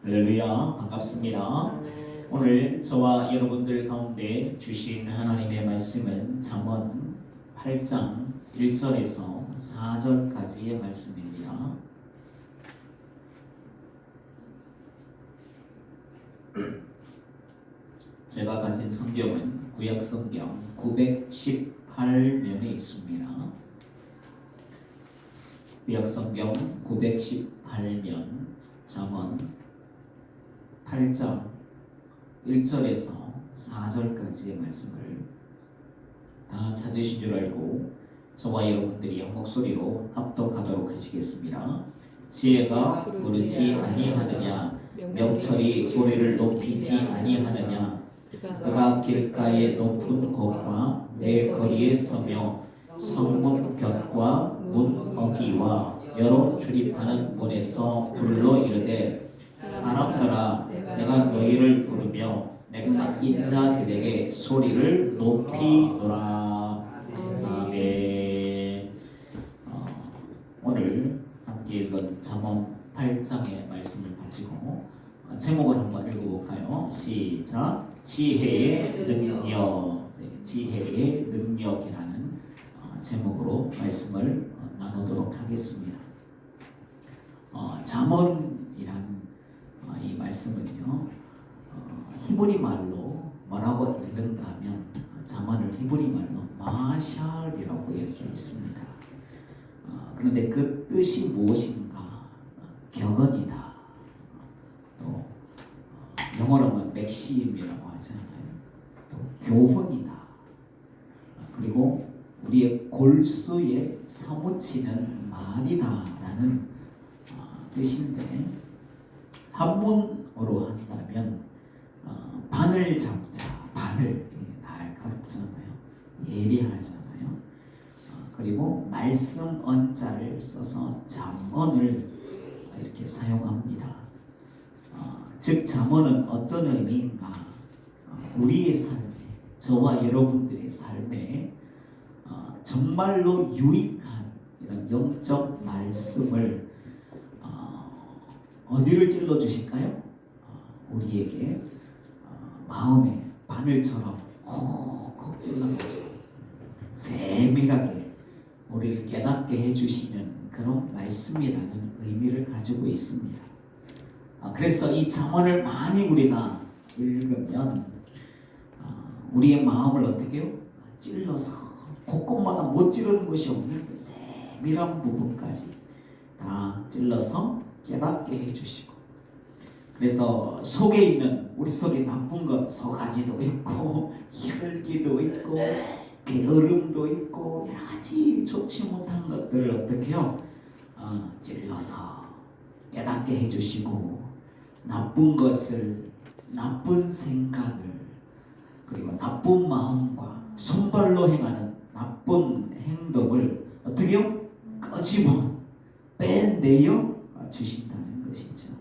할렐루야, 반갑습니다. 오늘 저와 여러분들 가운데 주신 하나님의 말씀은 잠언 8장 1절에서 4절까지의 말씀입니다. 제가 가진 성경은 구약 성경 918면에 있습니다. 구약 성경 918면 잠언 8장 1절에서 4절까지의 말씀을 다 찾으신 줄 알고 저와 여러분들이 한 목소리로 합독하도록 하시겠습니다. 지혜가 부르지 아니하느냐, 명철이 소리를 높이지 아니하느냐. 그가 길가의 높은 곳과 내 거리에 서며 성문 곁과 문 어귀와 여러 출입하는 문에서 불러 이르되, 사람들아, 내가 너희를 부르며 내가 인자들에게 소리를 높이노라. 아멘. 오늘 함께 읽은 잠언 8장의 말씀을 가지고 제목을 한번 읽어볼까요? 시작. 지혜의 능력. 지혜의 능력이라는 제목으로 말씀을 나누도록 하겠습니다. 잠언이라는 이 말씀은요, 히브리 말로 뭐라고 읽는가 하면 잠언을 히브리 말로 마샬이라고 이렇게 읽습니다. 그런데 그 뜻이 무엇인가? 격언이다. 또 영어로 하면 맥심이라고 하잖아요. 또 교훈이다. 그리고 우리의 골수에 사무치는 말이다라는 뜻인데, 한문으로 한다면 바늘 잡자, 바늘 날카롭잖아요, 예리하잖아요. 그리고 말씀 언자를 써서 잠언을 이렇게 사용합니다. 즉 잠언은 어떤 의미인가? 우리의 삶에, 저와 여러분들의 삶에 정말로 유익한 이런 영적 말씀을 어디를 찔러 주실까요? 우리에게 마음에 바늘처럼 콕콕 찔러가지고 세밀하게 우리를 깨닫게 해주시는 그런 말씀이라는 의미를 가지고 있습니다. 그래서 이 잠언을 많이 우리가 읽으면 우리의 마음을 어떻게 해요? 찔러서 곳곳마다 못 찌르는 것이 없는 그 세밀한 부분까지 다 찔러서 깨닫게 해주시고, 그래서 속에 있는, 우리 속에 나쁜 것, 서가지도 있고 혈기도 있고 게으름도 있고 여러 가지 좋지 못한 것들을 어떻게 해요? 찔러서 깨닫게 해주시고, 나쁜 것을, 나쁜 생각을, 그리고 나쁜 마음과 손발로 행하는 나쁜 행동을 어떻게 해요? 끄집어 빼내어 주신다는 것이죠.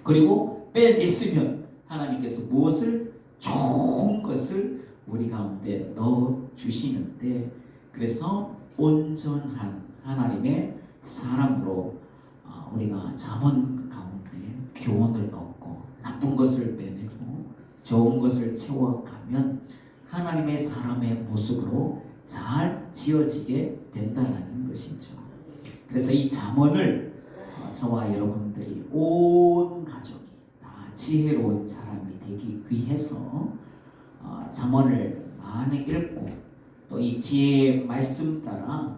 그리고 빼냈으면 하나님께서 무엇을? 좋은 것을 우리 가운데 넣어 주시는데, 그래서 온전한 하나님의 사람으로 우리가 잠언 가운데 교훈을 얻고 나쁜 것을 빼내고 좋은 것을 채워가면 하나님의 사람의 모습으로 잘 지어지게 된다는 것이죠. 그래서 이 잠언을 저와 여러분들이 온 가족이 다 지혜로운 사람이 되기 위해서 잠언을 많이 읽고 또 이 지혜의 말씀 따라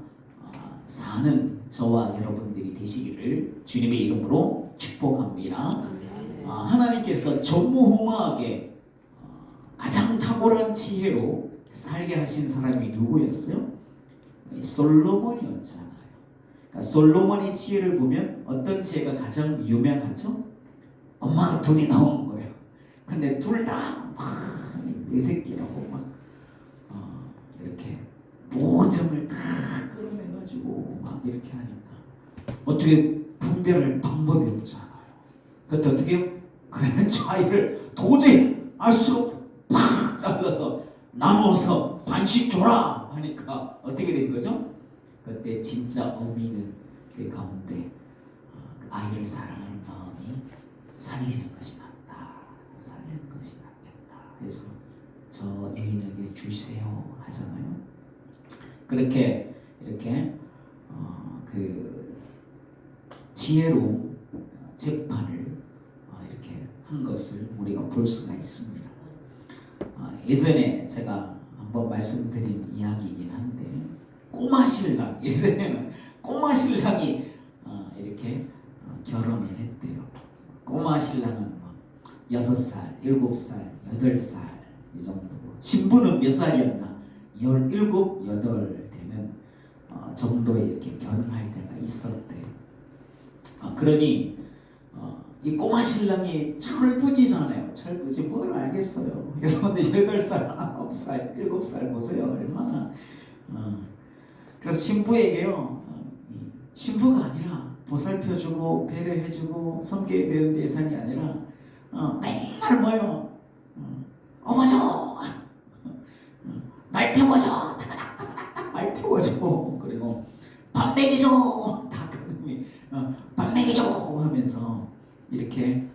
사는 저와 여러분들이 되시기를 주님의 이름으로 축복합니다. 하나님께서 전무후무하게 가장 탁월한 지혜로 살게 하신 사람이 누구였어요? 솔로몬이었잖아요. 그러니까 솔로몬의 지혜를 보면 어떤 지혜가 가장 유명하죠? 엄마가 둘이 나온 거예요. 근데 둘 다 내 새끼라고 막 이렇게 모정을 다 끌어내가지고 막 이렇게 하니까 어떻게 분별할 방법이 없잖아요. 그때 어떻게 해요? 그러면 저 아이를 도저히 알 수가 없다. 팍 잘라서 나눠서 반씩 줘라 하니까 어떻게 된 거죠? 그때 진짜 어미는 그 가운데 그 아이를 사랑하는 마음이 살리는 것이 낫다. 살리는 것이 낫겠다. 그래서 저 여인에게 주세요 하잖아요. 그렇게 이렇게 그 지혜로운 재판을 이렇게 한 것을 우리가 볼 수가 있습니다. 예전에 제가 한번 말씀드린 이야기이긴 한데 꼬마 신랑, 예전에는 꼬마 신랑이 이렇게 결혼을 했대요. 꼬마 신랑은 6살, 7살, 8살 이 정도고 신부는 몇 살이었나? 17, 8 되면 정도에 이렇게 결혼할 때가 있었대요. 그러니 이 꼬마 신랑이 철부지잖아요. 철부지 뭘 알겠어요. 여러분들 8살, 9살, 7살 보세요. 얼마나 그래서 신부에게요, 신부가 아니라 보살펴주고 배려해주고 섬겨야 되는 대상이 아니라 맨날 뭐요? 어머저 말 태워줘, 타그닥타그닥 말 태워줘. 그리고 밥 먹이줘, 다 그놈이 밥 먹이줘 하면서 이렇게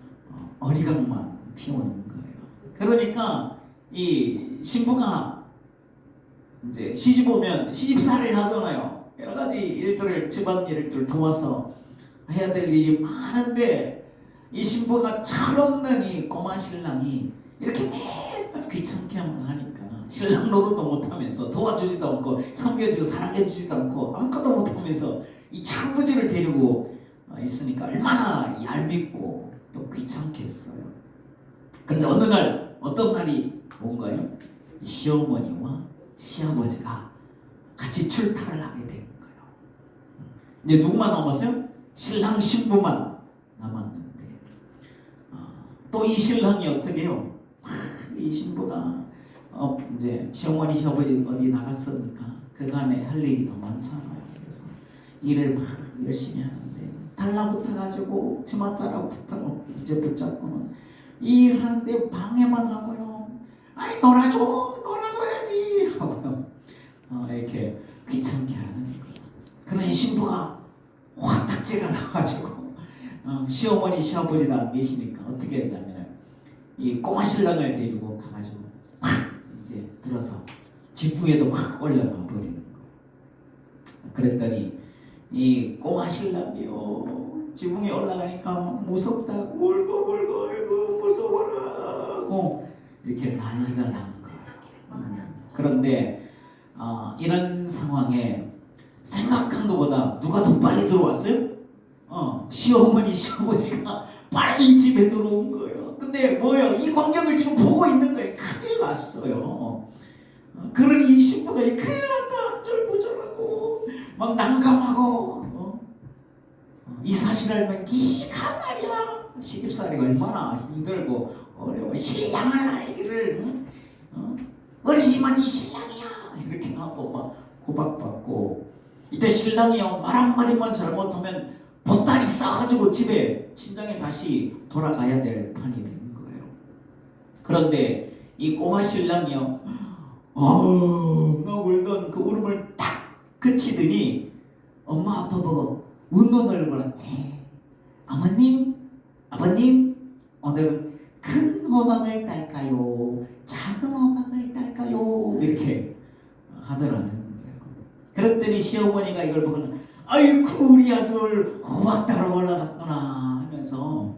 어리광만 피우는 거예요. 그러니까 이 신부가 이제 시집 오면 시집살이를 하잖아요. 여러 가지 일들을, 집안일을 도와서 해야 될 일이 많은데 이 신부가 철없는 이 꼬마 신랑이 이렇게 맨날 귀찮게만 하니까 신랑 노릇도 못하면서 도와주지도 않고 섬겨주고 사랑해주지도 않고 아무것도 못하면서 이 철부지를 데리고 있으니까 얼마나 얄밉고 또 귀찮게 했어요. 그런데 어느 날, 어떤 날이 뭔가요? 시어머니와 시아버지가 같이 출타를 하게 된 거예요. 이제 누구만 남았어요? 신랑 신부만 남았는데 또 이 신랑이 어떻게 해요? 이 신부가 이제 시어머니 시아버지 어디 나갔으니까 그간에 할 일이 더 많잖아요. 그래서 일을 막 열심히 하는데 달라붙어가지고 치맛자락부터 이제 붙잡고는 일하는데 방해만 하고요. 아이 놀아줘야지 하고요. 이렇게 귀찮게 하는 거예요. 그러니 신부가 화딱지가 나가지고 시어머니 시아버지도 안 계시니까 어떻게 했냐면 이 꼬마 신랑을 데리고 가가지고 막 이제 들어서 지붕에도 확 올려놔 버리는 거예요. 그랬더니 이 꼬마 신랑이요 지붕에 올라가니까 무섭다고 울고 아이고 무서워라 이렇게 난리가 난 거예요. 그런데 이런 상황에 생각한 것보다 누가 더 빨리 들어왔어요? 시어머니 시아버지가 빨리 집에 들어온 거예요. 근데 뭐예요? 이 광경을 지금 보고 있는 거예요. 큰일 났어요. 그러니 이 신부가 큰일 났다 안절부절하고 막 난감하고 이 사실 알면 네가 말이야 시집살이가 얼마나 힘들고 어려워 신랑을 알기를 어리지만 이 신랑이야 이렇게 하고 막 구박받고 이때 신랑이요 말 한마디만 잘못하면 보따리 싸가지고 집에 친정에 다시 돌아가야 될 판이 된 거예요. 그런데 이 꼬마 신랑이요 나 울던 그 울음을 딱 그치더니 엄마 아빠 보고 웃는 얼굴을 아버님 오늘은 큰 호박을 딸까요? 작은 호박을 딸까요? 이렇게 하더라는 거예요. 그랬더니 시어머니가 이걸 보고는 아이쿠 우리 아들 호박 따러 올라갔구나 하면서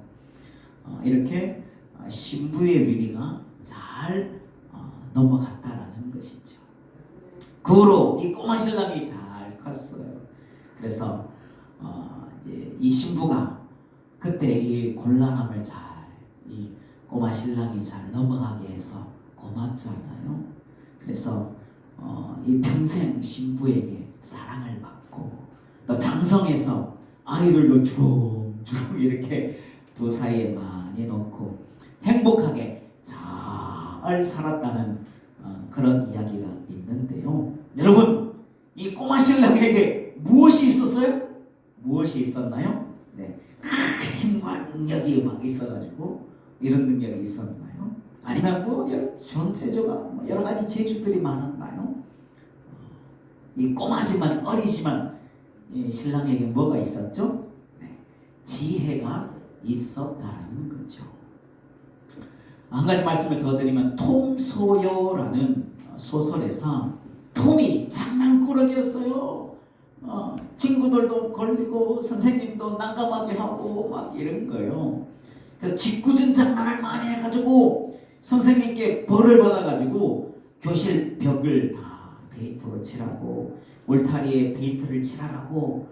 이렇게 신부의 미리가 잘 넘어갔다라는 것이죠. 그 후로 이 꼬마 신랑이 잘 컸어요. 그래서 이제 이 신부가 그때 이 곤란함을 잘 이 꼬마 신랑이 잘 넘어가게 해서 고맙잖아요. 그래서 이 평생 신부에게 사랑을 받고 또 장성해서 아이들도 주렁주렁 이렇게 두 사이에 많이 놓고 행복하게 잘 살았다는 그런 이야기가 있는데요. 여러분 이 꼬마 신랑에게 무엇이 있었어요? 무엇이 있었나요? 네, 힘과 능력이 막 있어가지고 이런 능력이 있었나요? 아니면 뭐 전체적으로 여러 가지 재주들이 많았나요? 이 꼬마지만 어리지만 이 신랑에게 뭐가 있었죠? 네, 지혜가 있었다라는 거죠. 한 가지 말씀을 더 드리면 톰 소여라는 소설에서 톰이 장난꾸러기였어요. 친구들도 걸리고 선생님도 난감하게 하고 막 이런 거예요. 그래서 짓궂은 장난을 많이 해가지고 선생님께 벌을 받아가지고 교실 벽을 다 페인트로 칠하고 울타리에 페인트를 칠하라고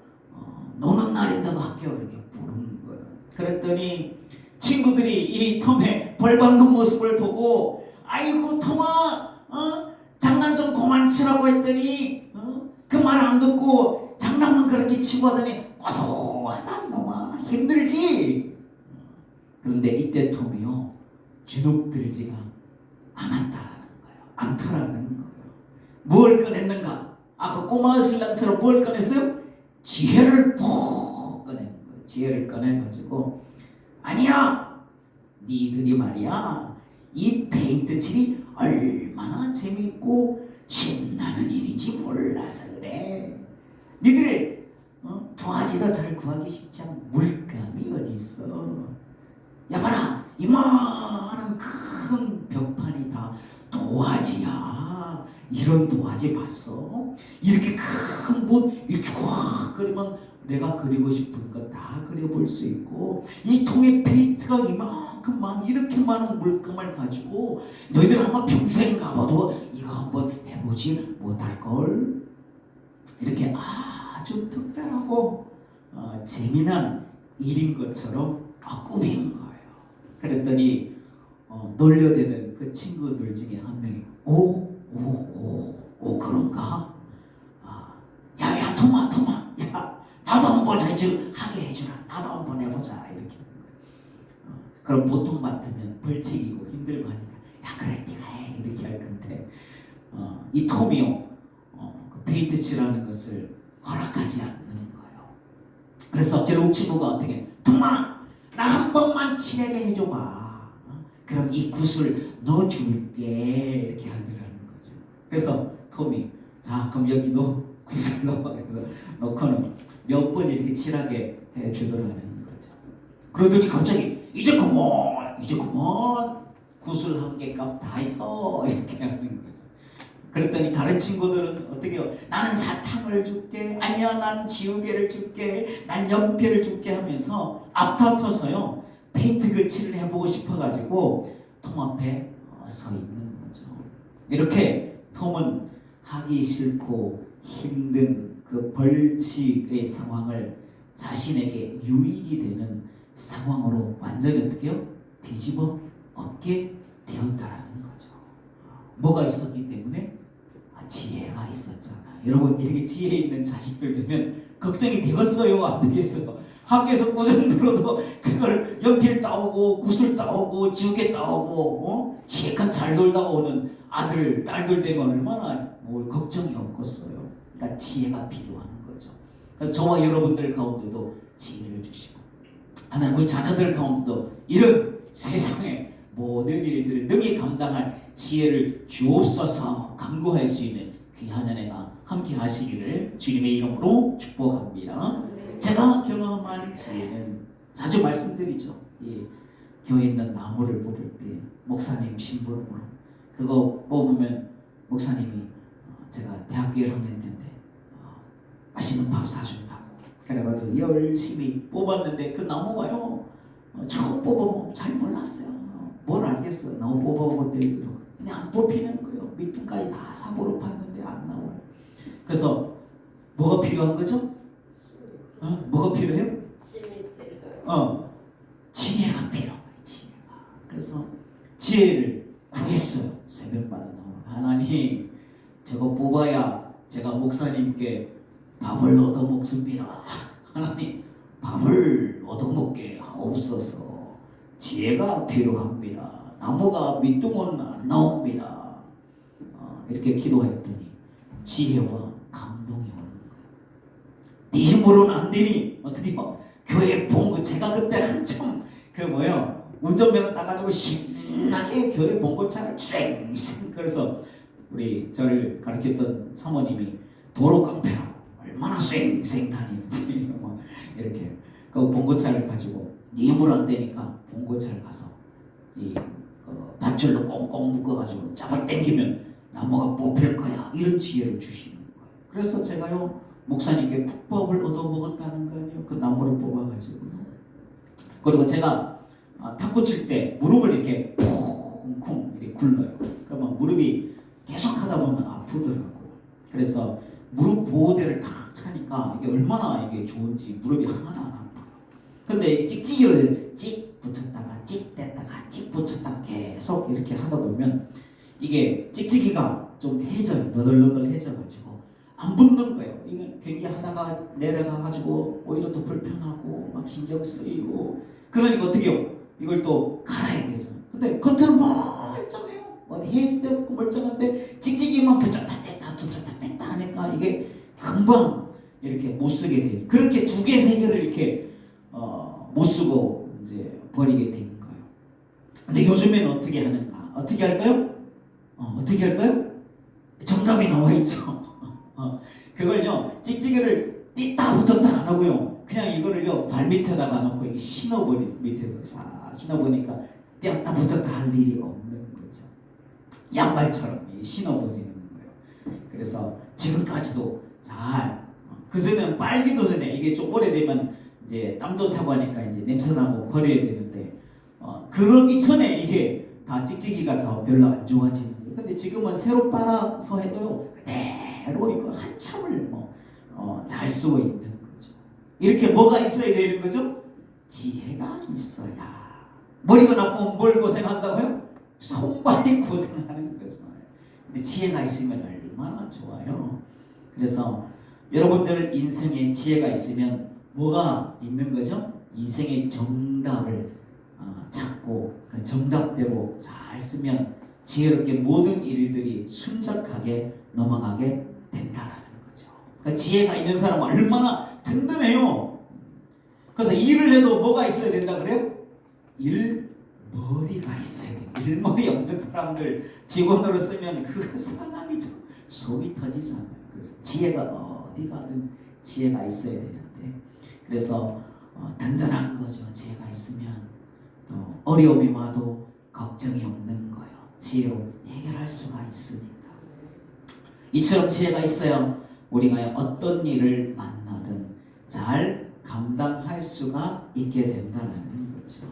노는 날인데도 학교에 이렇게 부르는 거예요. 그랬더니 친구들이 이 톰의 벌받는 모습을 보고 아이고 톰아 장난 좀 그만 치라고 했더니 그 말 안 듣고 장난만 그렇게 치고 하더니 고소하다 이놈아 힘들지. 그런데 이때 톰이요 주눅들지가 않았다는 거예요. 않더라는 거예요. 뭘 꺼냈는가? 그 꼬마 신랑처럼 뭘 꺼냈어요? 지혜를 푹 꺼낸 거예요. 지혜를 꺼내가지고 아니야 니들이 말이야 이 페인트 칠이 얼마나 재밌고 신나는 일인지 몰라서 그래. 니들 도화지도 잘 구하기 쉽지 않아. 물감이 어디 있어. 야 봐라 이만한 큰 벽판이 다 도화지야. 이런 도화지 봤어? 이렇게 큰 붓 이렇게 확 그리면 내가 그리고 싶은 거 다 그려볼 수 있고 이 통에 페인트가 이만큼만 이렇게 많은 물감을 가지고 너희들 아마 평생 가봐도 이거 한번 해보지 못할걸. 이렇게 아주 특별하고 재미난 일인 것처럼 꾸민 거예요. 그랬더니 놀려대던 그 친구들 중에 한 명이 오 그런가? 야 도마 야 나도 한번 하게 해주라. 나도 한번 해보자. 이렇게 하는 거예요. 그럼 보통 맡으면 벌칙이고 힘들고 하니까 야 그래 네가 해 이렇게 할 건데 이 톰이요 그 페인트 칠하는 것을 허락하지 않는 거예요. 그래서 결국 친구가 어떻게 톰아 나 한 번만 칠하게 해줘봐. 그럼 이 굿을 넣어줄게 이렇게 하더라는 거죠. 그래서 톰이 자 그럼 여기 굿을 넣어. 그래서 넣고는 몇 번 이렇게 칠하게 해주더라는 거죠. 그러더니 갑자기 이제 그만 굿을 한 개 값 다 했어 이렇게 하는 거죠. 그랬더니 다른 친구들은 어떻게 해요? 나는 사탕을 줄게. 아니야 난 지우개를 줄게. 난 연필을 줄게 하면서 앞다퉈서요 페인트 그 칠을 해보고 싶어가지고 톰 앞에 서 있는 거죠. 이렇게 톰은 하기 싫고 힘든 그 벌칙의 상황을 자신에게 유익이 되는 상황으로 완전히 어떻게 해요? 뒤집어 엎게 되었다라는 거죠. 뭐가 있었기 때문에? 지혜가 있었잖아. 여러분 이렇게 지혜 있는 자식들 되면 걱정이 되겠어요? 안 되겠어요? 학교에서 꾸준 들어도 그걸 연필 따오고 구슬 따오고 지우개 따오고 실컷 잘 놀다가 오는 아들 딸들 되면 얼마나 걱정이 없겠어요. 그러니까 지혜가 필요한 거죠. 그래서 저와 여러분들 가운데도 지혜를 주시고 하나님 우리 자녀들 가운데도 이런 세상의 모든 일들을 능히 감당할 지혜를 주옵소서 간구할 수 있는 귀한 은혜가 함께 하시기를 주님의 이름으로 축복합니다. 제가 경험한 지혜는 자주 말씀드리죠. 교회에 있는 나무를 뽑을 때 목사님 심부름으로 그거 뽑으면 목사님이 제가 대학교 1학년 때인데 맛있는 밥 사준다고 그래가지고 열심히 뽑았는데 그 나무가요 처음 뽑아보면 잘 몰랐어요. 뭘 알겠어. 나무 뽑아보고 그냥 안 뽑히는 거예요. 밑둥까지 다 사보로 팠는데 안 나와요. 그래서 뭐가 필요한 거죠? 뭐가 필요해요? 지혜가 필요한 거예요. 지혜가. 그래서 지혜를 구했어요. 새벽마다 하나님 저거 뽑아야 제가 목사님께 밥을 얻어먹습니다. 하나님 밥을 얻어먹게 하옵소서. 지혜가 필요합니다. 나무가 밑둥은 안 나옵니다. 이렇게 기도했더니 지혜와 감동이 오는 거예요. 네 힘으로는 안 되니 어떻게 교회 본거 제가 그때 한참 운전면허 따가지고 신나게 교회 본거차를 쌩쌩 그래서 우리 저를 가르쳤던 사모님이 도로 깡패라고 얼마나 쌩쌩 다니는지 이렇게 그 봉고차를 가지고 예물 안 되니까 봉고차를 가서 이 밧줄로 꽁꽁 묶어가지고 잡아 당기면 나무가 뽑힐 거야. 이런 지혜를 주시는 거예요. 그래서 제가요 목사님께 국법을 얻어먹었다는 거예요. 그 나무를 뽑아가지고요. 그리고 제가 탁구 칠 때 무릎을 이렇게 쿵쿵 이렇게 굴러요. 그러면 무릎이 계속 하다 보면 아프더라고요. 그래서 무릎 보호대를 탁 차니까 이게 얼마나 이게 좋은지 무릎이 하나도 안 아파요. 근데 이 찍찍이를 찍 붙였다가 찍 뗐다가 찍 붙였다가 계속 이렇게 하다 보면 이게 찍찍이가 좀 해져요. 너덜너덜해져가지고 안 붙는 거예요. 이걸 괜히 하다가 내려가가지고 오히려 더 불편하고 막 신경 쓰이고 그러니까 어떻게 해요? 이걸 또 갈아야 되잖아요. 근데 겉으로 멀쩡해요. 어디 해질 때도 멀쩡한데 찍찍이만 붙였다 뗐다 붙였다 뺐다 하니까 이게 금방 이렇게 못 쓰게 돼요. 그렇게 두 개, 세 개를 이렇게 못 쓰고 이제 버리게 된 거예요. 근데 요즘에는 어떻게 하는가? 어떻게 할까요? 어떻게 할까요? 정답이 나와 있죠. 그걸요 찍찍이를 뗐다 붙였다 안 하고요. 그냥 이거를요 발 밑에다가 놓고 이게 신어버리 밑에서 싹 신어보니까 뗐다 붙였다 할 일이 없는 거죠. 양말처럼 신어버리는 거예요. 그래서 지금까지도 잘 그전에는 빨기도 전에 이게 좀 오래되면 이제 땀도 차고 하니까 이제 냄새나고 버려야 되는데 그러기 전에 이게 다 찍찍이가 더 별로 안 좋아지는 거예요. 근데 지금은 새로 빨아서 해도 그대로 이거 한참을 잘 쓰고 있는 거죠. 이렇게 뭐가 있어야 되는 거죠? 지혜가 있어야. 머리가 나쁘면 뭘 고생한다고요? 손발이 고생하는 거죠. 근데 지혜가 있으면 얼마나 좋아요. 그래서 여러분들 인생에 지혜가 있으면 뭐가 있는 거죠? 인생의 정답을 찾고 그 정답대로 잘 쓰면 지혜롭게 모든 일들이 순적하게 넘어가게 된다라는 거죠. 그러니까 지혜가 있는 사람은 얼마나 든든해요. 그래서 일을 해도 뭐가 있어야 된다 그래요? 일머리가 있어야 돼요. 일머리 없는 사람들 직원으로 쓰면 그 사장이 속이 터지잖아요. 그래서 지혜가 어디 가든 지혜가 있어야 되는데 그래서 든든한 거죠. 지혜가 있으면 또 어려움이 와도 걱정이 없는 거예요. 지혜로 해결할 수가 있으니까. 이처럼 지혜가 있어야 우리가 어떤 일을 만나든 잘 감당할 수가 있게 된다는 거죠.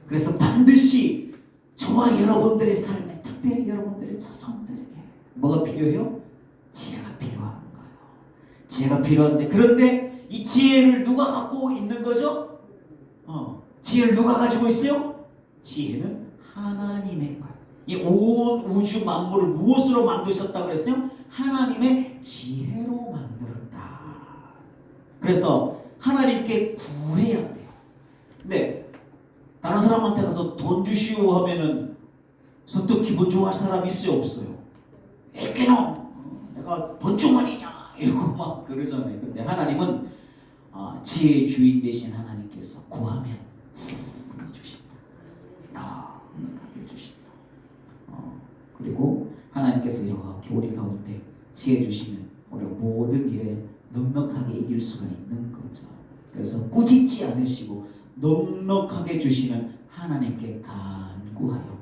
그래서 반드시 저와 여러분들의 삶에 특별히 여러분들의 자손들에게 뭐가 필요해요? 지혜가 필요한 거예요. 지혜가 필요한데 그런데 이 지혜를 누가 갖고 있는 거죠? 지혜를 누가 가지고 있어요? 지혜는 하나님의 것. 이 온 우주 만물을 무엇으로 만드셨다 그랬어요? 하나님의 지혜로 만들었다. 그래서 하나님께 구해야 돼요. 근데 다른 사람한테 가서 돈 주시오 하면은 선뜻 기분 좋아할 사람 있어요 없어요? 애끼노 내가 돈주머니냐 이러고 막 그러잖아요. 근데 하나님은 지혜의 주인 되신 하나님께서 구하면 훌히 주신다. 넉넉하게 주신다. 그리고 하나님께서 이렇게 우리 가운데 지혜 주시면 우리가 모든 일에 넉넉하게 이길 수가 있는 거죠. 그래서 꾸짖지 않으시고 넉넉하게 주시는 하나님께 간구하여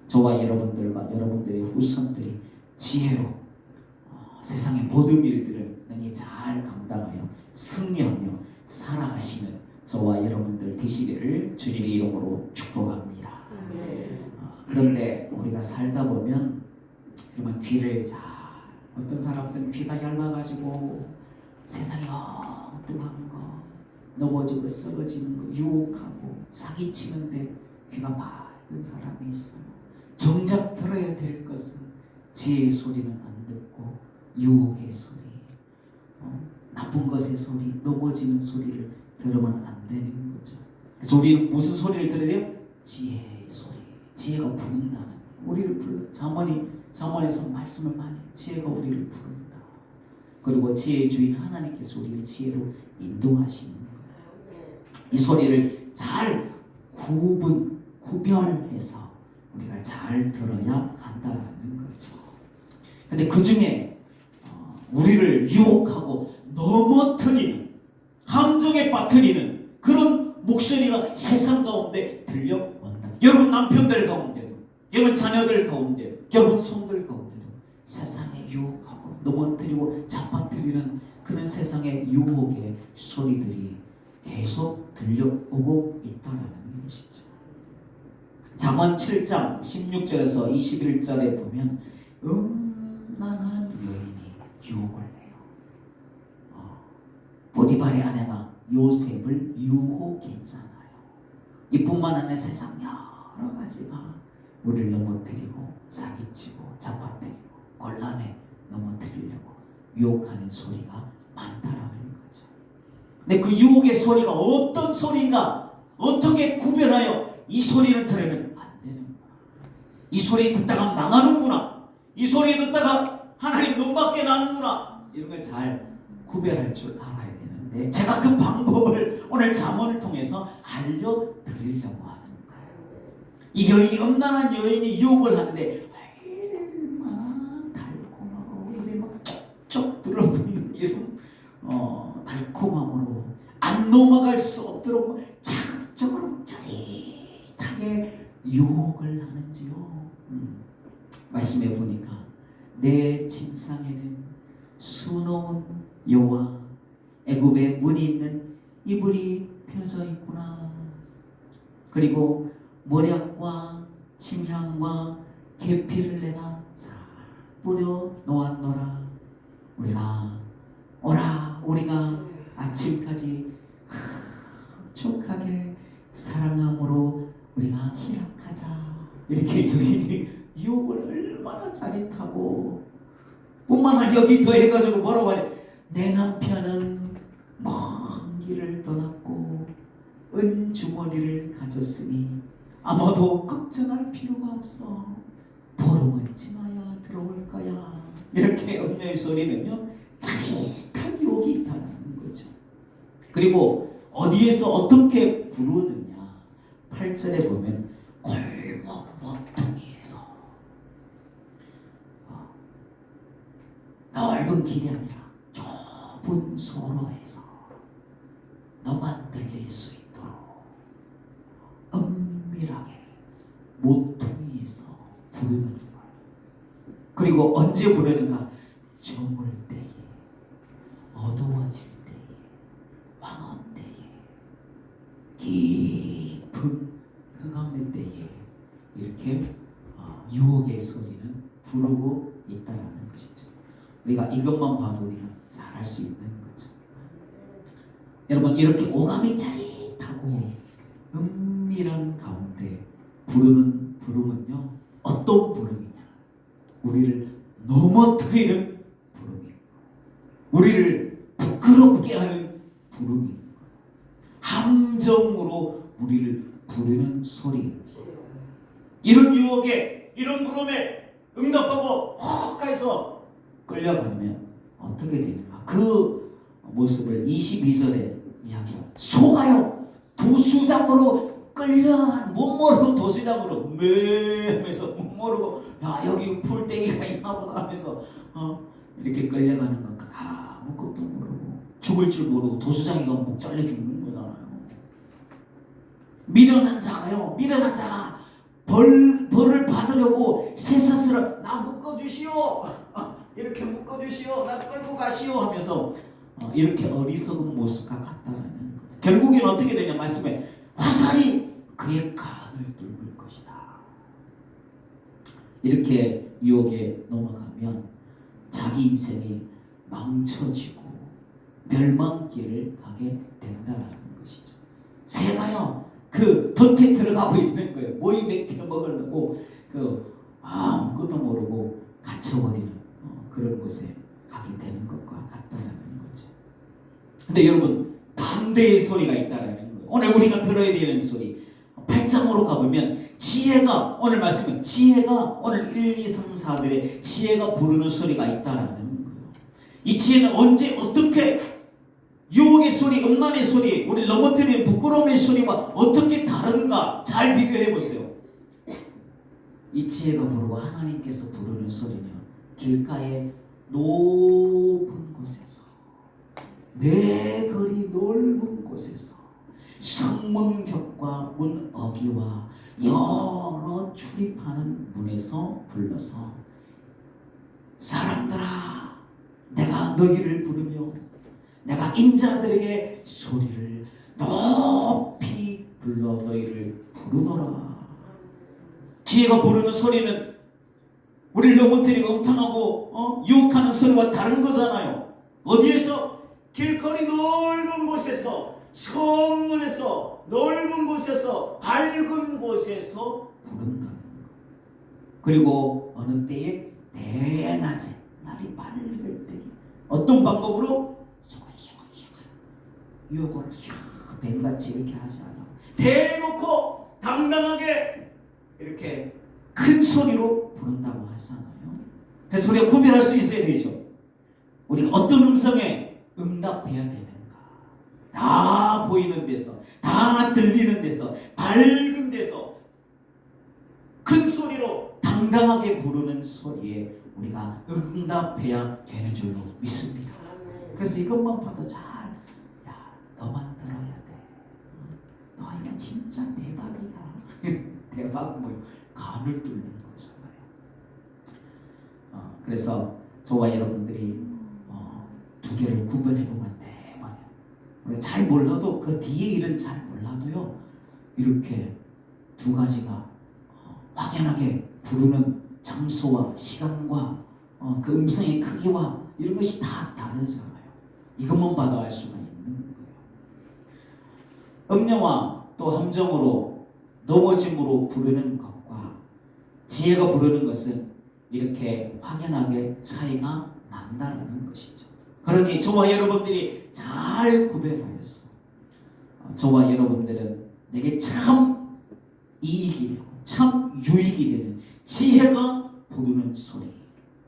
저와 여러분들과 여러분들의 후손들이 지혜로 세상의 모든 일들을 능히 잘 감당하여 승리하며 살아가시는 저와 여러분들 되시기를 주님의 이름으로 축복합니다. 그런데 우리가 살다 보면 정말 귀를 잘 어떤 사람들은 귀가 얇아가지고 세상에 엉뚱한 거 넘어지고 쓰러지는 거 유혹하고 사기치는데 귀가 맑은 사람이 있어요. 정작 들어야 될 것은 지혜의 소리는 안 듣고 유혹의 소리, 나쁜 것의 소리, 넘어지는 소리를 들으면 안 되는 거죠. 그래서 우리는 무슨 소리를 들어야 돼요? 지혜의 소리. 지혜가 부른다는 거예요. 우리를 불러. 잠언에서 말씀을 많이 해요. 지혜가 우리를 부른다. 그리고 지혜의 주인 하나님께서 우리를 지혜로 인도하시는 거예요. 이 소리를 잘 구별해서 우리가 잘 들어야 한다는 거죠. 근데 그 중에 우리를 유혹하고 넘어뜨리는 함정에 빠뜨리는 그런 목소리가 세상 가운데 들려온다. 여러분 남편들 가운데도, 여러분 자녀들 가운데도, 여러분 손들 가운데도 세상에 유혹하고 넘어뜨리고 잡아뜨리는 그런 세상의 유혹의 소리들이 계속 들려오고 있다는 것이죠. 잠언 7장 16절에서 21절에 보면 음란한 여인이 유혹을 해요. 보디발의 아내가 요셉을 유혹했잖아요. 이뿐만 아니라 세상 여러 가지가 우리를 넘어뜨리고 사기치고 잡아뜨리고 곤란에 넘어뜨리려고 유혹하는 소리가 많다라는 거죠. 근데 그 유혹의 소리가 어떤 소리인가, 어떻게 구별하여 이 소리를 들으면 안 되는구나, 이 소리 듣다가 망하는구나, 이 소리 듣다가 하나님 눈밖에 나는구나, 이런 걸 잘 구별할 줄 알아야 되는데, 제가 그 방법을 오늘 잠언을 통해서 알려드리려고 하는 거예요. 이 여인이, 음란한 여인이 유혹을 하는데 얼마나 달콤하고 입에 막 쩍쩍 들어붙는 이런 달콤함으로 안 넘어갈 수 없도록 자극적으로 짜릿하게 유혹을 하는지요. 말씀해 보니까 내 침상에는 수놓은 요와 애굽의 문이 있는 이불이 펴져 있구나. 그리고 모략과 침향과 계피를 내가 싹 뿌려 놓았노라. 우리가 아침까지 촉하게 사랑함으로 우리가 희락하자. 이렇게 여인이 유혹을 얼마나 짜릿하고, 뿐만 아니라 여기 더해가지고 뭐라고 하냐, 내 남편은 먼 길을 떠났고 은주머니를 가졌으니 아마도 걱정할 필요가 없어. 보름은 지나야 들어올 거야. 이렇게 음녀의 소리는요, 짜릿한 유혹이 있다는 거죠. 그리고 어디에서 어떻게 부르느냐, 8절에 보면 골목 모퉁이에서, 넓은 길이 아니라 좁은 소로에서 너만 들릴 수 있도록 은밀하게 모퉁이에서 부르는 거예요. 그리고 언제 부르는가? 저물 때에, 어두워질 때에, 황혼 때에, 깊은 흑암의 때에 이렇게 유혹의 소리는 부르고 있다는 것이죠. 우리가 이것만 봐도 우리가 잘 알 수 있는 거죠. 여러분, 이렇게 오감이 짜릿하고 은밀한 가운데 부르는 부름은요, 어떤 부름이냐, 우리를 넘어뜨리는 부름이고, 우리를 부끄럽게 하는 부름이고, 함정으로 우리를 부르는 소리입니다. 이런 유혹에, 이런 부름에 응답하고 혹해서 끌려가면 어떻게 되는가? 그 모습을 22절에 이야기합니다. 소가요 도수장으로 끌려간, 못 모르고 도수장으로 하면서 못 모르고, 야 여기 풀떼기가 있나보다 하면서 이렇게 끌려가는 건 아무것도 모르고 죽을 줄 모르고 도수장이가 목 잘려 죽는 거잖아요. 미련한 자가 벌을 받으려고 쇠사슬을 나 묶어주시오, 이렇게 묶어주시오, 나 끌고 가시오 하면서 이렇게 어리석은 모습과 같다는 거죠. 결국엔 어떻게 되냐, 말씀에 화살이 그의 간을 뚫을 것이다. 이렇게 유혹에 넘어가면 자기 인생이 망쳐지고 멸망길을 가게 된다는 것이죠. 새가요 그 덫에 들어가고 있는 거예요. 모이 몇 개 먹으려고 아무것도 모르고 갇혀버리는 그런 곳에 가게 되는 것과 같다는 거죠. 근데 여러분, 반대의 소리가 있다는 거예요. 오늘 우리가 들어야 되는 소리, 8장으로 가보면 지혜가, 오늘 말씀은 지혜가, 오늘 1, 2, 3, 4들의 지혜가 부르는 소리가 있다는 거예요. 이 지혜는 언제 어떻게, 유혹의 소리, 음란의 소리, 우리 넘어뜨리는 부끄러움의 소리와 어떻게 다른가 잘 비교해 보세요. 이 지혜가 부르고 하나님께서 부르는 소리는 길가의 높은 곳에서, 내 거리 넓은 곳에서 성문격과 문어기와 여러 출입하는 문에서 불러서 사람들아 내가 너희를 부르며 내가 인자들에게 소리를 높이 불러 너희를 부르노라. 지혜가 부르는 소리는 우리를 넘어뜨리고 음탕하고 유혹하는 소리와 다른 거잖아요. 어디에서? 길거리 넓은 곳에서, 성문에서, 넓은 곳에서, 밝은 곳에서 부른다는 거. 그리고 어느 때에? 대낮에 날이 밝을 때 어떤 방법으로? 소근소근 유혹을 뱀같이 이렇게 하지 않아. 대놓고 당당하게 이렇게 큰 소리로 부른다고 하잖아요. 그래서 우리가 구별할 수 있어야 되죠. 우리가 어떤 음성에 응답해야 되는가. 다 보이는 데서, 다 들리는 데서, 밝은 데서 큰 소리로 당당하게 부르는 소리에 우리가 응답해야 되는 줄로 믿습니다. 그래서 이것만 봐도 야, 너만 들어야 돼. 너희가 진짜 대박이다. 대박 뭐요? 간을 뚫는 거잖아요. 그래서 저와 여러분들이 두 개를 구분해보면 대박이에요. 우리가 잘 몰라도 그 뒤에 일은 잘 몰라도요. 이렇게 두 가지가 확연하게 부르는 장소와 시간과 그 음성의 크기와 이런 것이 다 다르잖아요. 이것만 봐도 알 수가 있는 거예요. 음녀와 또 함정으로 넘어짐으로 부르는 것과 지혜가 부르는 것은 이렇게 확연하게 차이가 난다는 것이죠. 그러니 저와 여러분들이 잘 구별하여서 저와 여러분들은 내게 참 이익이 되고 참 유익이 되는 지혜가 부르는 소리,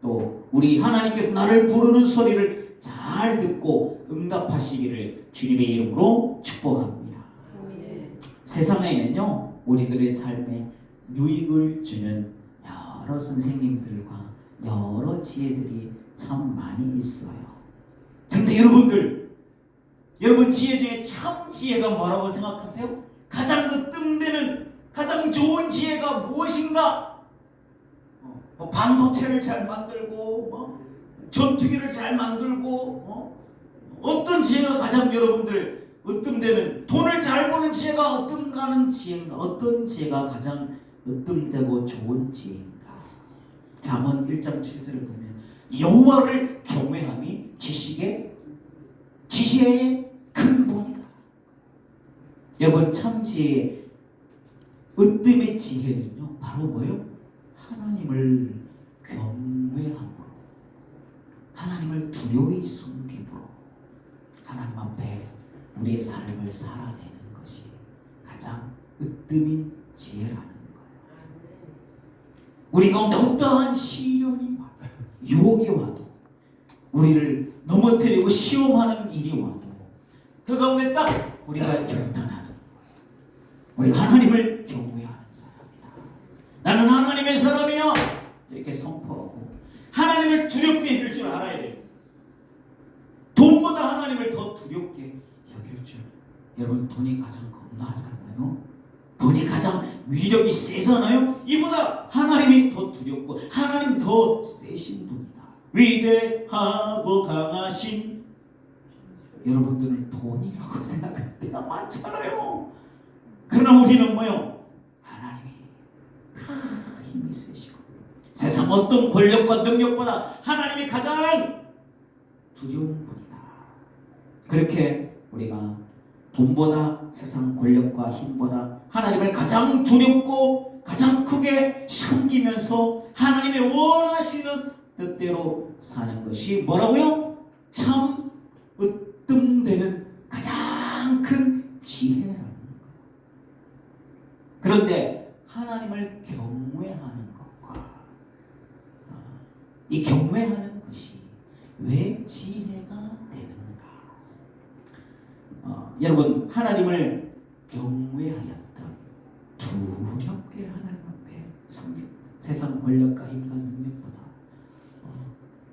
또 우리 하나님께서 나를 부르는 소리를 잘 듣고 응답하시기를 주님의 이름으로 축복합니다. 세상에는요 우리들의 삶에 유익을 주는 여러 선생님들과 여러 지혜들이 참 많이 있어요. 그런데 여러분 지혜 중에 참 지혜가 뭐라고 생각하세요? 가장 으뜸되는 가장 좋은 지혜가 무엇인가? 반도체를 잘 만들고 전투기를 잘 만들고 어떤 지혜가 가장 여러분들 으뜸되는, 돈을 잘 버는 지혜가 으뜸가는 지혜인가? 어떤 지혜가 가장 으뜸되고 좋은 지혜인가? 잠언 1장 7절을 보면 여호와를 경외함이 지식의 지혜의 근본이다. 여러분 참 지혜의 으뜸의 지혜는요 바로 뭐예요? 하나님을 경외함으로, 하나님을 두려이 숨김으로 하나님 앞에 우리의 삶을 살아내는 것이 가장 으뜸인 지혜라는 거예요. 우리 가운데 어떠한 시련이 와도, 유혹이 와도, 우리를 넘어뜨리고 시험하는 일이 와도 그 가운데 딱 우리가 결단하는 거예요. 우리가 하나님을 경외하는 사람이다. 나는 하나님의 사람이야. 이렇게 선포하고 하나님을 두렵게 여길 줄 알아야 돼요. 돈보다 하나님을 더 두렵게 여길 줄. 여러분 돈이 가장 겁나잖아요. 돈이 가장 위력이 세잖아요. 이보다 하나님이 더 두렵고 하나님 더 세신 분이다. 위대하고 강하신. 여러분들은 돈이라고 생각할 때가 많잖아요. 그러나 우리는 뭐요? 하나님이 다 힘이 세시고 세상 어떤 권력과 능력보다 하나님이 가장 두려운 분이다. 그렇게 우리가 돈보다 세상 권력과 힘보다 하나님을 가장 두렵고 가장 크게 섬기면서 하나님의 원하시는 뜻대로 사는 것이 뭐라고요? 참 으뜸되는 가장 큰 지혜라는 거예요. 그런데 하나님을 경외하는 것과 이 경외하는 것이 왜 지혜가 되는가? 여러분 하나님을 경외하였던, 두렵게 하나님 앞에 섬겼던, 세상 권력과 힘과 능력보다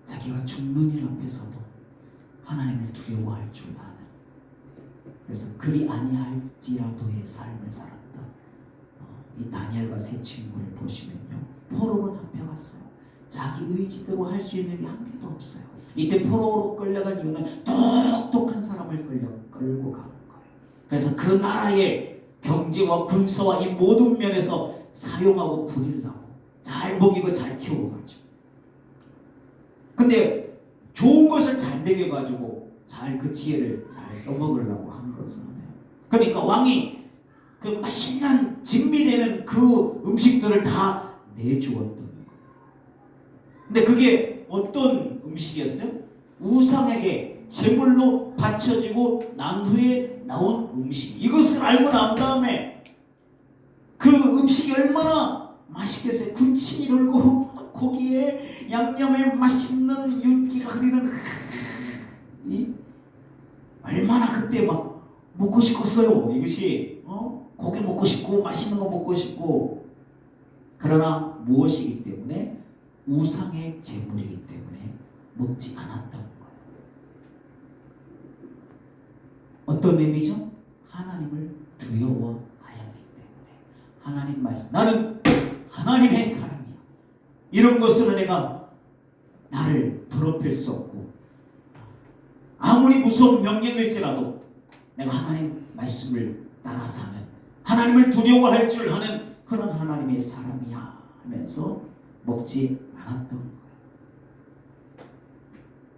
자기가 죽는 일 앞에서도 하나님을 두려워할 줄 아는 그래서 그리 아니할지라도의 삶을 살았던 이 다니엘과 세 친구를 보시면요, 포로로 잡혀갔어요. 자기 의지대로 할 수 있는 게 한 개도 없어요. 이때 포로로 끌려간 이유는 똑똑한 사람을 끌고 가는 거예요. 그래서 그 나라의 경제와 군사와 이 모든 면에서 사용하고 부리려고 잘 먹이고 잘 키워가지고, 근데 좋은 것을 잘 먹여가지고 잘 그 지혜를 잘 써먹으려고 한 것은, 그러니까 왕이 그 맛있는 진미되는 그 음식들을 다 내주었던 거예요. 근데 그게 어떤 음식이었어요? 우상에게 제물로 바쳐지고 난 후에 나온 음식. 이것을 알고 난 다음에 그 음식이 얼마나 맛있겠어요. 군침이 돌고 고기에 양념에 맛있는 윤기가 흐르는, 얼마나 그때 막 먹고 싶었어요. 이것이 고기 먹고 싶고 맛있는 거 먹고 싶고. 그러나 무엇이기 때문에? 우상의 제물이기 때문에 먹지 않았던 거예요. 어떤 의미죠? 하나님을 두려워하였기 때문에. 하나님 말씀, 나는 하나님의 사람이야, 이런 것으로 내가 나를 더럽힐 수 없고, 아무리 무서운 명령일지라도 내가 하나님 말씀을 따라 사면 하나님을 두려워할 줄 아는 그런 하나님의 사람이야 하면서 먹지 않았던 거예요.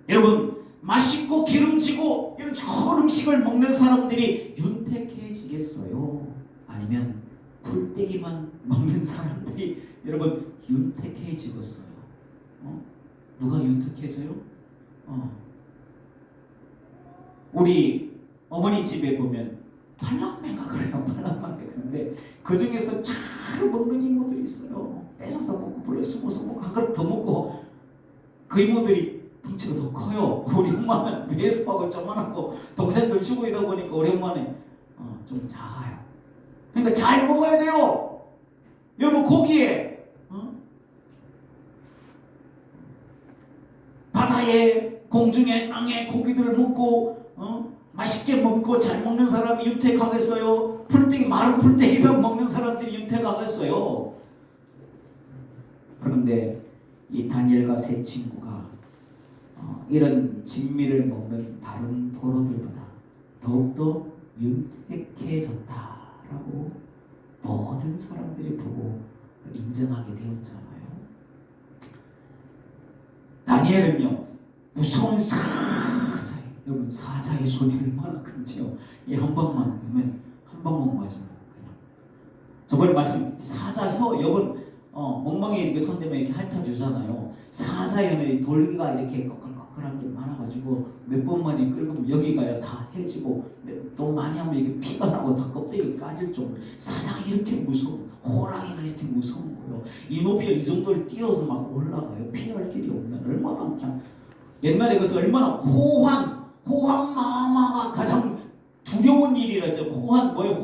여러분, 맛있고 기름지고 이런 좋은 음식을 먹는 사람들이 윤택해지겠어요? 아니면 풀떼기만 먹는 사람들이 여러분 윤택해지겠어요? 누가 윤택해져요? 우리 어머니 집에 보면 팔랑맨가 그래요. 팔랑맨가 그런데 그 중에서 잘 먹는 이모들이 있어요. 뺏어서 먹고 불러 숨어서 먹고 한 그릇 더 먹고. 그 이모들이 덩치가 더 커요. 우리 엄마는 매수하고 조만하고 동생들 주고 이러다 보니까 우리 엄마는 좀 작아요. 그러니까 잘 먹어야 돼요. 여러분, 고기에 바다에 공중에 땅에 고기들을 먹고 맛있게 먹고 잘 먹는 사람이 윤택하겠어요? 풀떼기, 마른 풀떼기를 먹는 사람들이 윤택하겠어요? 그런데 이 다니엘과 세 친구가 이런 진미를 먹는 다른 포로들보다 더욱더 윤택해졌다라고 모든 사람들이 보고 인정하게 되었잖아요. 다니엘은요, 무서운 사자예요. 여러분, 사자의 손이 얼마나 큰지요. 이 한 방만 보면, 한 방만 맞으면 그냥. 저번에 말씀, 사자 혀, 여러분 멍멍이 이렇게 손대면 이렇게 핥아주잖아요. 사자에는 돌기가 이렇게 꺼끌꺼끌한 게 많아가지고 몇 번만에 긁으면 여기가 다 해지고, 또 많이 하면 이렇게 피가 나고 다 껍데기 까질 정도로. 사자가 이렇게 무서워, 호랑이가 이렇게 무서운 거예요. 이 높이를 이 정도를 뛰어서 막 올라가요. 피할 길이 없는. 얼마나 그냥 옛날에 그래서 얼마나 호황마마가 가장 두려운 일이라죠. 호황 뭐예요?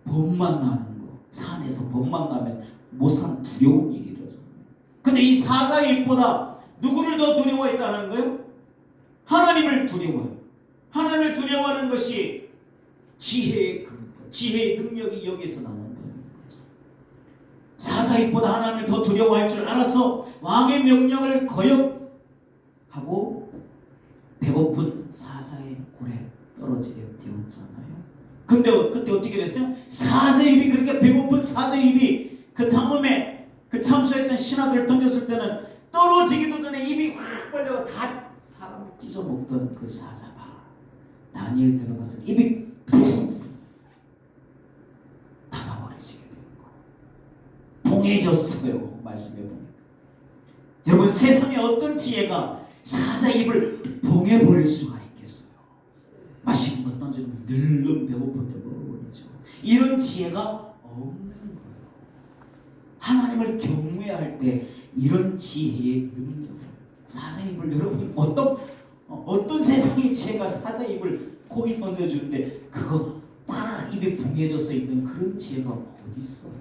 범만 나는 거. 산에서 범만 나면 못 사는 두려운 일이라죠. 근데 이 사자의 입보다 누구를 더 두려워했다는 거예요? 하나님을 두려워해요. 하나님을 두려워하는 것이 지혜의 근본, 지혜의 능력이 여기서 나온다는 거죠. 사자입보다 하나님을 더 두려워할 줄 알아서 왕의 명령을 거역하고 배고픈 사자의 굴에 떨어지게 되었잖아요. 근데 그때 어떻게 됐어요? 사자의 입이, 그렇게 배고픈 사자의 입이 그 탐험에 그 참수했던 신하들을 던졌을 때는 떨어지기도 전에 입이 확 벌려가 다 사람을 찢어먹던 그 사자가 다니엘 들어가서 입이 푹 닫아버리시게 된 거. 봉해졌어요. 말씀해 보니까. 여러분, 세상에 어떤 지혜가 사자 입을 봉해버릴 수가 있겠어요? 맛있는 것 던지면 늘름 배고플 때 먹어버리죠. 이런 지혜가 없는 거예요. 하나님을 경외할 때 이런 지혜의 능력을, 사자 입을, 여러분 어떤 세상의 지혜가 사자 입을 고기 던져주는데 그거 막 입에 봉해져서 있는 그런 지혜가 어디 있어요?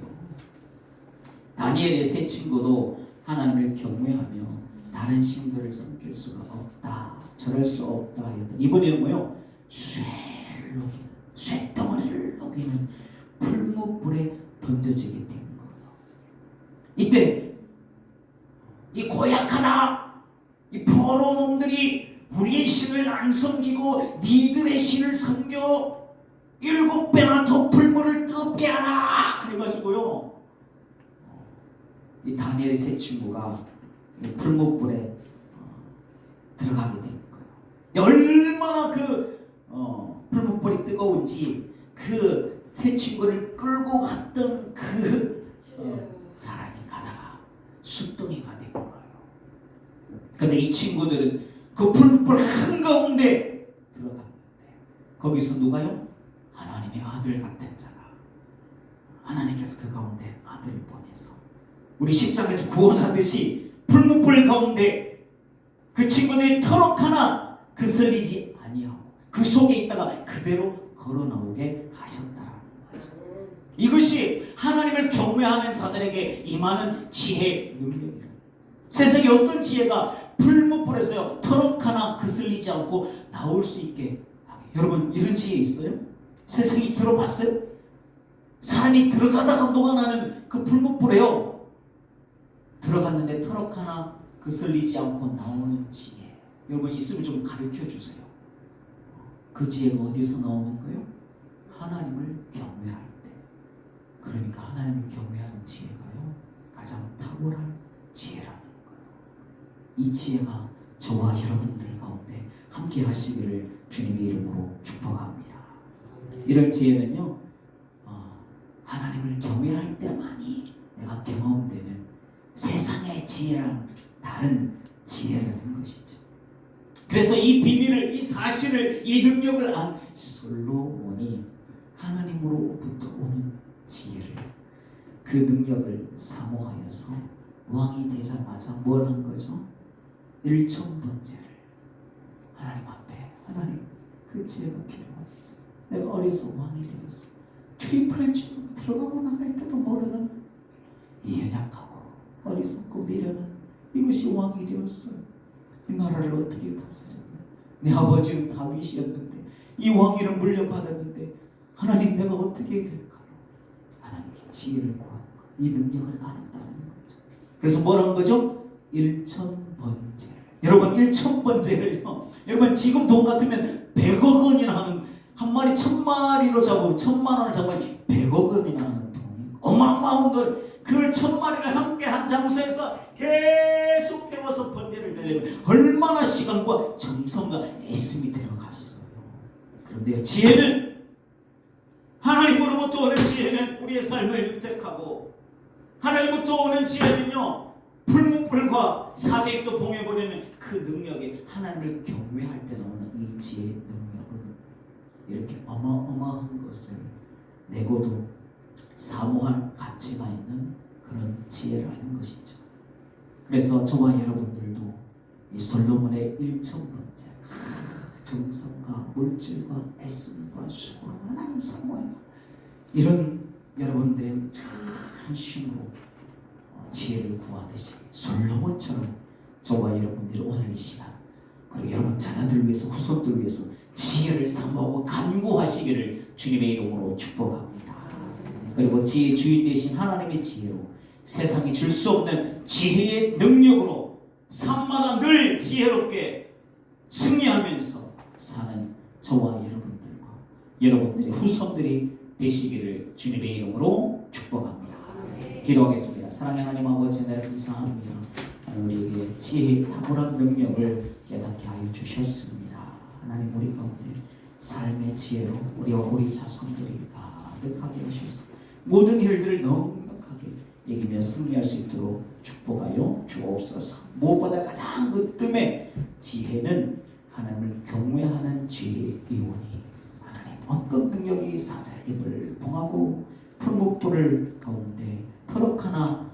다니엘의 세 친구도 하나님을 경외하며 다른 신들을 섬길 수가 없다, 절할 수 없다 했더니 이번에는 뭐요? 쇠를 녹이는, 쇳덩어리를 녹이는 풀무불에 던져지게 된 거예요. 이때 이 고약하다, 이 포로 놈들이 우리의 신을 안 섬기고 니들의 신을 섬겨 7배나 더 풀무를 뜨겁게 하라 해가지고요, 이 다니엘의 세 친구가 풀무불에 들어가게 된 거예요. 얼마나 풀무불이 뜨거운지 그 세 친구를 끌고 갔던 사람이 가다가 숫덩이가 된 거예요. 근데 이 친구들은 그 풀무불 한가운데 들어갔는데 거기서 누가요? 하나님의 아들 같은 자가, 하나님께서 그 가운데 아들을 보내서 우리 10장에서 구원하듯이 풀무불 가운데 그 친구들이 터럭 하나 그슬리지 아니하고 그 속에 있다가 그대로 걸어 나오게 하셨다라는 거죠. 이것이 하나님을 경외하는 자들에게 임하는 지혜의 능력이에요. 세상에 어떤 지혜가 풀무불에서요 터럭 하나 그슬리지 않고 나올 수 있게 하게. 여러분, 이런 지혜 있어요? 세상에 들어봤어요? 사람이 들어가다가 녹아나는 그 풀무불에요, 들어갔는데 터럭 하나 그슬리지 않고 나오는 지혜. 여러분 있으면 좀 가르쳐 주세요. 그 지혜가 어디서 나오는 거예요? 하나님을 경외할 때. 그러니까 하나님을 경외하는 지혜가요 가장 탁월한 지혜라는 거예요. 이 지혜가 저와 여러분들 가운데 함께 하시기를 주님의 이름으로 축복합니다. 이런 지혜는요 하나님을 경외할 때만이 내가 경험되는 세상의 지혜랑 다른 지혜라는 것이죠. 그래서 이 비밀을, 이 사실을, 이 능력을 안 솔로몬이 하나님으로부터 오는 지혜를, 그 능력을 사모하여서 왕이 되자마자 뭘 한 거죠? 1,000번째를 하나님 앞에, 하나님 그 지혜가 필요합니다. 내가 어려서 왕이 되어서 트리플 중 들어가고 나갈 때도 모르는 이 연약하고 어리석고 미련한 이것이 왕이 되었어요. 이 나라를 어떻게 다스렸나? 내 아버지는 다윗이었는데 이 왕위를 물려받았는데 하나님 내가 어떻게 해야 될까요? 하나님께 지혜를 구하는 것, 이 능력을 알았다는 거죠. 그래서 뭘 한 거죠? 1,000번째. 여러분 1,000번째를요, 여러분 지금 돈 같으면 100억 원이나 하는, 한 마리 1,000마리로 잡으면 1,000만 원을 잡으면 100억 원이나 하는 돈이 어마어마한 걸, 그걸 1,000마리를 함께 한 장소에서 계속 태워서 번제를 드리려면 얼마나 시간과 정성과 애씀이 들어갔어요. 그런데요, 지혜는, 하나님으로부터 오는 지혜는 우리의 삶을 윤택하고, 하나님부터 오는 지혜는요 풀무불과 사제입도 봉해버리는 그 능력에, 하나님을 경외할 때 나오는 이 지혜의 능력은 이렇게 어마어마한 것을 내고도 사모할 가치가 있는 그런 지혜라는 것이죠. 그래서 저와 여러분들도 이 솔로몬의 1,000번째 정성과 물질과 애씀과 수고와 하나님 사모하며 이런 여러분들의 참 힘으로 지혜를 구하듯이 솔로몬처럼 저와 여러분들이 오늘 이 시간, 그리고 여러분 자녀들 위해서, 후손들 위해서 지혜를 사모하고 간구하시기를 주님의 이름으로 축복합니다. 그리고 지혜의 주인 되신 하나님의 지혜로, 세상이 줄 수 없는 지혜의 능력으로 삶마다 늘 지혜롭게 승리하면서 사는 저와 여러분들과 여러분들의 후손들이 되시기를 주님의 이름으로 축복합니다. 기도하겠습니다. 사랑의 하나님 아버지, 하나님 감사합니다. 우리에게 지혜의 탁월한 능력을 깨닫게 하여 주셨습니다. 하나님, 우리 가운데 삶의 지혜로 우리와 우리 자손들이 가득하게 하셔서 모든 일들을 넉넉하게 이기며 승리할 수 있도록 축복하여 주옵소서. 무엇보다 가장 으뜸의 지혜는 하나님을 경외하는 지혜의 이원이, 하나님 어떤 능력이 사자의 입을 봉하고 풀무불을 가운데 터럭 하나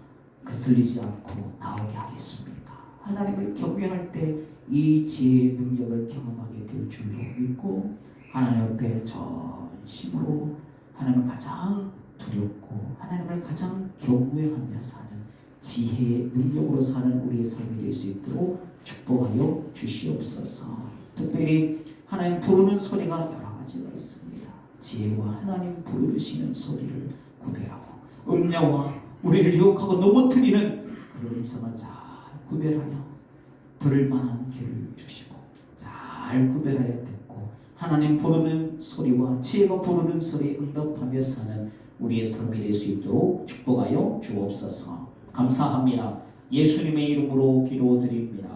거슬리지 않고 나오게 하겠습니까? 하나님을 경외할 때 이 지혜의 능력을 경험하게 될 줄로 믿고 하나님 앞에 전심으로 하나님을 가장 두렵고 하나님을 가장 경외하며 사는 지혜의 능력으로 사는 우리의 삶이 될 수 있도록 축복하여 주시옵소서. 특별히 하나님 부르는 소리가 여러 가지가 있습니다. 지혜와 하나님 부르시는 소리를 구별하고 음녀와 우리를 유혹하고 넘어뜨리는 그런 음성을 잘 구별하여 들을 만한 귀를 주시고 잘 구별하여 듣고 하나님 부르는 소리와 지혜가 부르는 소리에 응답하며 사는 우리의 삶이 될 수 있도록 축복하여 주옵소서. 감사합니다. 예수님의 이름으로 기도드립니다.